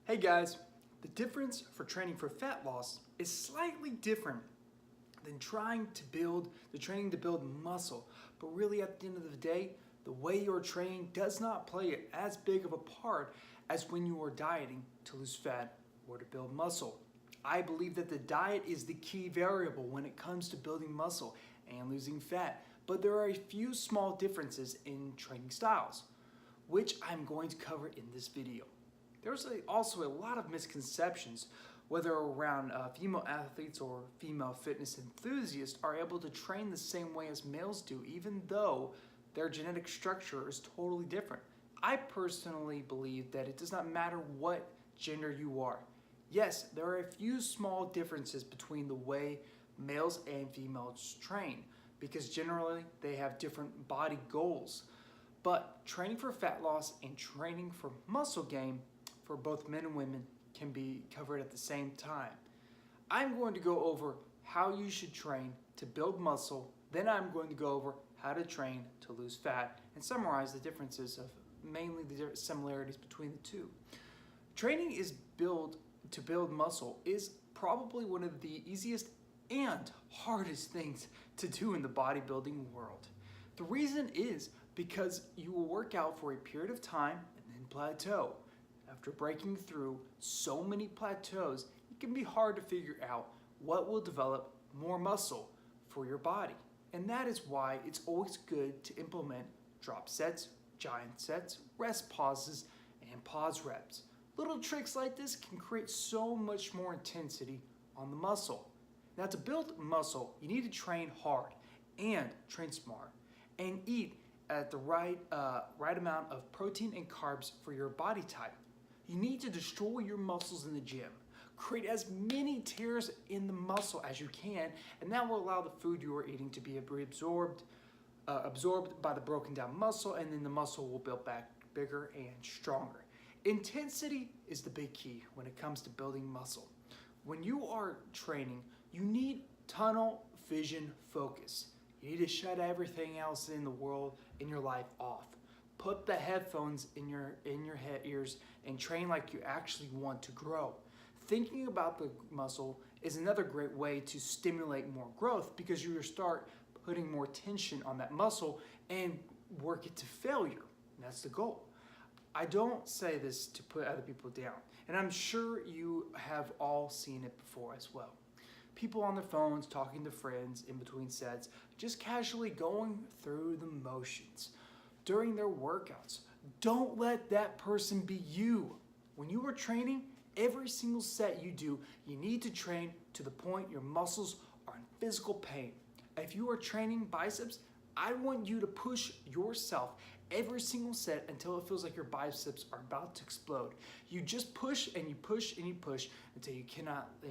Hey guys, the difference for training for fat loss is slightly different than trying to build muscle. But really at the end of the day, the way you're training does not play as big of a part as when you are dieting to lose fat or to build muscle. I believe that the diet is the key variable when it comes to building muscle and losing fat. But there are a few small differences in training styles, which I'm going to cover in this video. There's also a lot of misconceptions whether around female athletes or female fitness enthusiasts are able to train the same way as males do, even though their genetic structure is totally different. I personally believe that it does not matter what gender you are. Yes, there are a few small differences between the way males and females train because generally they have different body goals. But training for fat loss and training for muscle gain for both men and women can be covered at the same time. I'm going to go over how you should train to build muscle, then I'm going to go over how to train to lose fat and summarize the differences of mainly the similarities between the two. Training to build muscle is probably one of the easiest and hardest things to do in the bodybuilding world. The reason is because you will work out for a period of time and then plateau. After breaking through so many plateaus, it can be hard to figure out what will develop more muscle for your body. And that is why it's always good to implement drop sets, giant sets, rest pauses, and pause reps. Little tricks like this can create so much more intensity on the muscle. Now, to build muscle, you need to train hard and train smart and eat at the right amount of protein and carbs for your body type. You need to destroy your muscles in the gym. Create as many tears in the muscle as you can, and that will allow the food you are eating to be absorbed by the broken down muscle, and then the muscle will build back bigger and stronger. Intensity is the big key when it comes to building muscle. When you are training, you need tunnel vision focus. You need to shut everything else in the world, in your life, off. Put the headphones in your ears and train like you actually want to grow. Thinking about the muscle is another great way to stimulate more growth because you will start putting more tension on that muscle and work it to failure. And that's the goal. I don't say this to put other people down, and I'm sure you have all seen it before as well. People on their phones talking to friends in between sets, just casually going through the motions during their workouts. Don't let that person be you. When you are training, every single set you do, you need to train to the point your muscles are in physical pain. If you are training biceps, I want you to push yourself every single set until it feels like your biceps are about to explode. You just push and you push and you push until you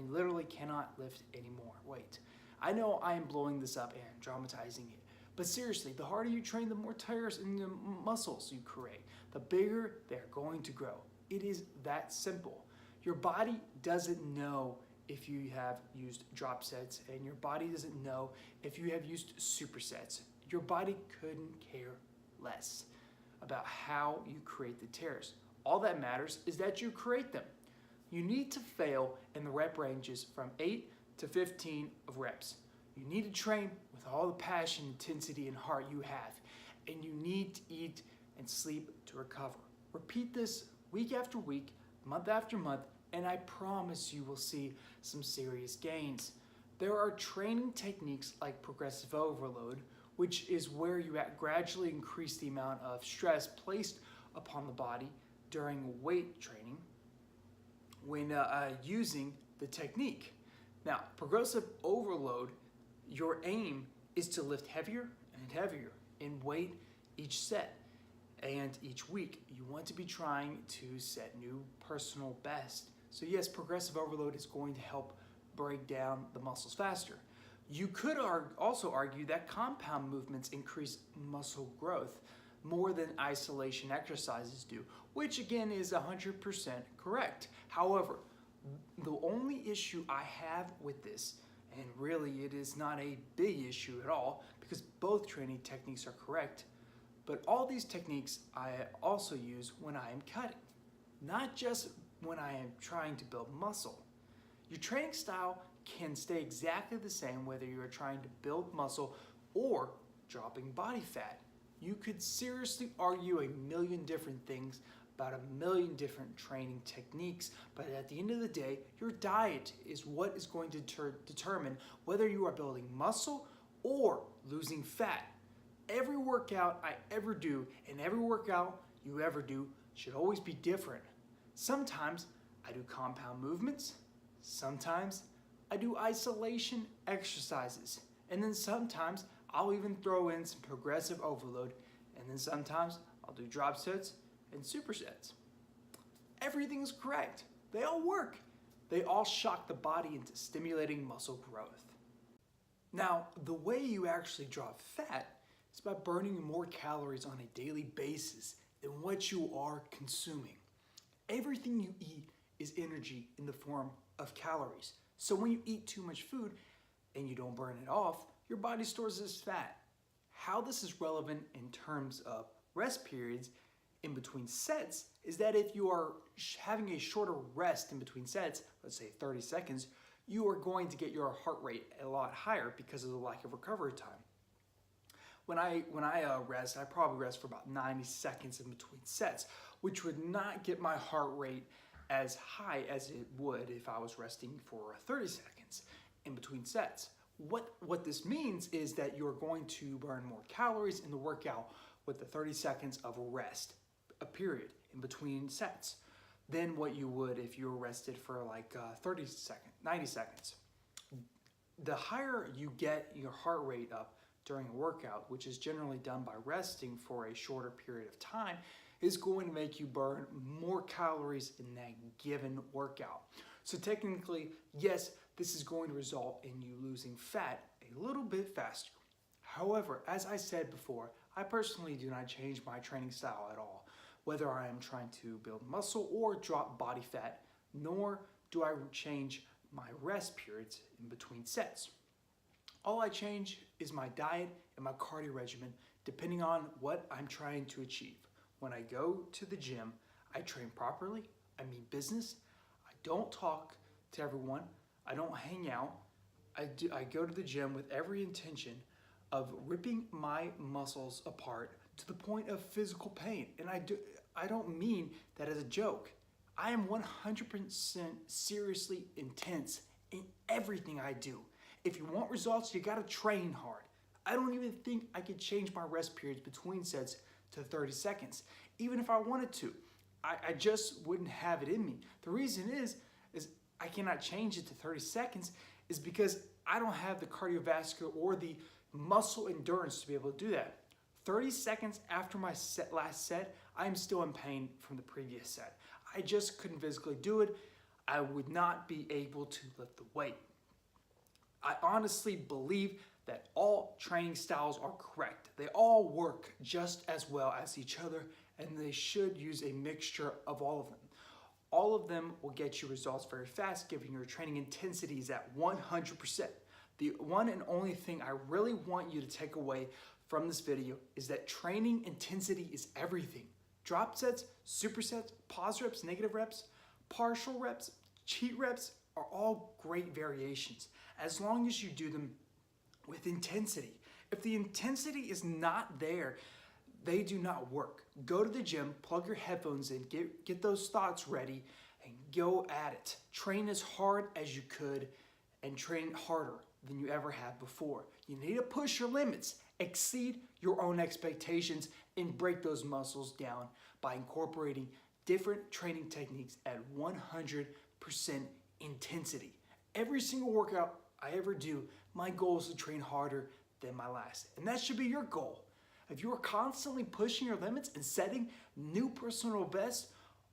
literally cannot lift any more weight. I know I am blowing this up and dramatizing it, but seriously, the harder you train, the more tears in the muscles you create, the bigger they're going to grow. It is that simple. Your body doesn't know if you have used drop sets, and your body doesn't know if you have used supersets. Your body couldn't care less about how you create the tears. All that matters is that you create them. You need to fail in the rep ranges from 8 to 15 of reps. You need to train with all the passion, intensity, and heart you have, and you need to eat and sleep to recover. Repeat this week after week, month after month, and I promise you will see some serious gains. There are training techniques like progressive overload, which is where you gradually increase the amount of stress placed upon the body during weight training when using the technique. Now, progressive overload, your aim is to lift heavier and heavier in weight each set and each week. You want to be trying to set new personal best. So yes, progressive overload is going to help break down the muscles faster. You could also argue that compound movements increase muscle growth more than isolation exercises do, which again is 100% correct. However, the only issue I have with this, and really it is not a big issue at all because both training techniques are correct, but all these techniques I also use when I am cutting. Not just when I am trying to build muscle. Your training style can stay exactly the same whether you are trying to build muscle or dropping body fat. You could seriously argue a million different things about a million different training techniques, but at the end of the day, your diet is what is going to determine whether you are building muscle or losing fat. Every workout I ever do and every workout you ever do should always be different. Sometimes I do compound movements, sometimes I do isolation exercises, and then sometimes I'll even throw in some progressive overload, and then sometimes I'll do drop sets and supersets. Everything's correct. They all work. They all shock the body into stimulating muscle growth. Now, the way you actually drop fat is by burning more calories on a daily basis than what you are consuming. Everything you eat is energy in the form of calories. So when you eat too much food and you don't burn it off, your body stores this fat. How this is relevant in terms of rest periods in between sets is that if you are having a shorter rest in between sets, let's say 30 seconds, you are going to get your heart rate a lot higher because of the lack of recovery time. When I rest, I probably rest for about 90 seconds in between sets, which would not get my heart rate as high as it would if I was resting for 30 seconds in between sets. What this means is that you're going to burn more calories in the workout with the 30 seconds of rest, a period in between sets, than what you would if you were rested for like 90 seconds. The higher you get your heart rate up during a workout, which is generally done by resting for a shorter period of time, is going to make you burn more calories in that given workout. So technically, yes, this is going to result in you losing fat a little bit faster. However, as I said before, I personally do not change my training style at all, whether I am trying to build muscle or drop body fat, nor do I change my rest periods in between sets. All I change is my diet and my cardio regimen depending on what I'm trying to achieve. When I go to the gym, I train properly, I mean business, I don't talk to everyone, I don't hang out, I go to the gym with every intention of ripping my muscles apart to the point of physical pain. And I don't mean that as a joke. I am 100% seriously intense in everything I do. If you want results, you gotta train hard. I don't even think I could change my rest periods between sets to 30 seconds, even if I wanted to. I just wouldn't have it in me. The reason is I cannot change it to 30 seconds is because I don't have the cardiovascular or the muscle endurance to be able to do that. 30 seconds after my last set, I am still in pain from the previous set. I just couldn't physically do it. I would not be able to lift the weight. I honestly believe that all training styles are correct. They all work just as well as each other, and they should use a mixture of all of them. All of them will get you results very fast, giving your training intensities at 100%. The one and only thing I really want you to take away from this video is that training intensity is everything. Drop sets, supersets, pause reps, negative reps, partial reps, cheat reps are all great variations as long as you do them with intensity. If the intensity is not there, they do not work. Go to the gym, plug your headphones in, get those thoughts ready, and go at it. Train as hard as you could and train harder than you ever have before. You need to push your limits, exceed your own expectations, and break those muscles down by incorporating different training techniques at 100% intensity. Every single workout I ever do, my goal is to train harder than my last. And that should be your goal. If you are constantly pushing your limits and setting new personal bests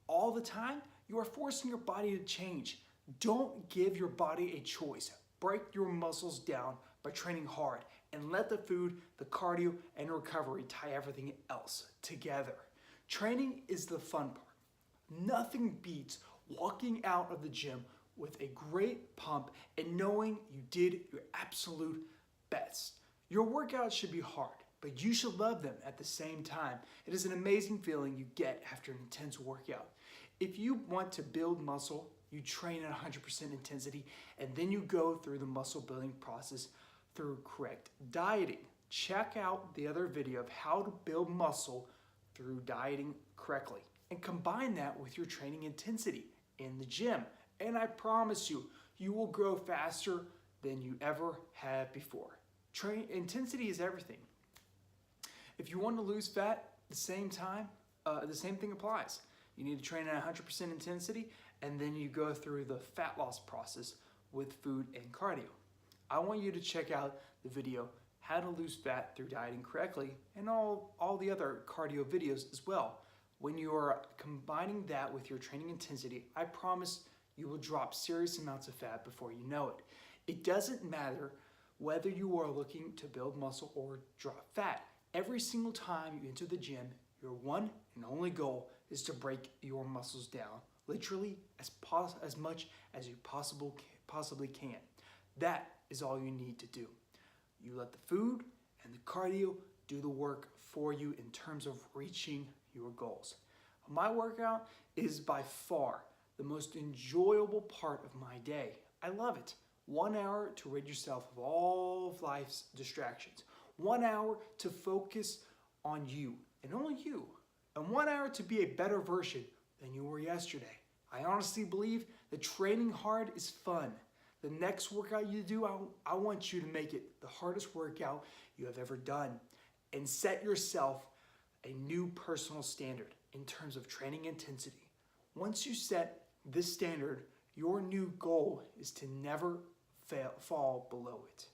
all the time, you are forcing your body to change. Don't give your body a choice. Break your muscles down by training hard and let the food, the cardio, and recovery tie everything else together. Training is the fun part. Nothing beats walking out of the gym with a great pump and knowing you did your absolute best. Your workouts should be hard, but you should love them at the same time. It is an amazing feeling you get after an intense workout. If you want to build muscle, you train at 100% intensity, and then you go through the muscle building process through correct dieting. Check out the other video of how to build muscle through dieting correctly, and combine that with your training intensity in the gym. And I promise you, you will grow faster than you ever have before. Intensity is everything. If you want to lose fat at the same time, the same thing applies. You need to train at 100% intensity, and then you go through the fat loss process with food and cardio. I want you to check out the video, How to Lose Fat Through Dieting Correctly, and all the other cardio videos as well. When you are combining that with your training intensity, I promise you will drop serious amounts of fat before you know it. It doesn't matter whether you are looking to build muscle or drop fat. Every single time you enter the gym, your one and only goal is to break your muscles down, literally as much as you possibly can. That is all you need to do. You let the food and the cardio do the work for you in terms of reaching your goals. My workout is by far the most enjoyable part of my day. I love it. 1 hour to rid yourself of all of life's distractions. 1 hour to focus on you and only you. And 1 hour to be a better version than you were yesterday. I honestly believe that training hard is fun. The next workout you do, I want you to make it the hardest workout you have ever done, and set yourself a new personal standard in terms of training intensity. Once you set this standard, your new goal is to never fall below it.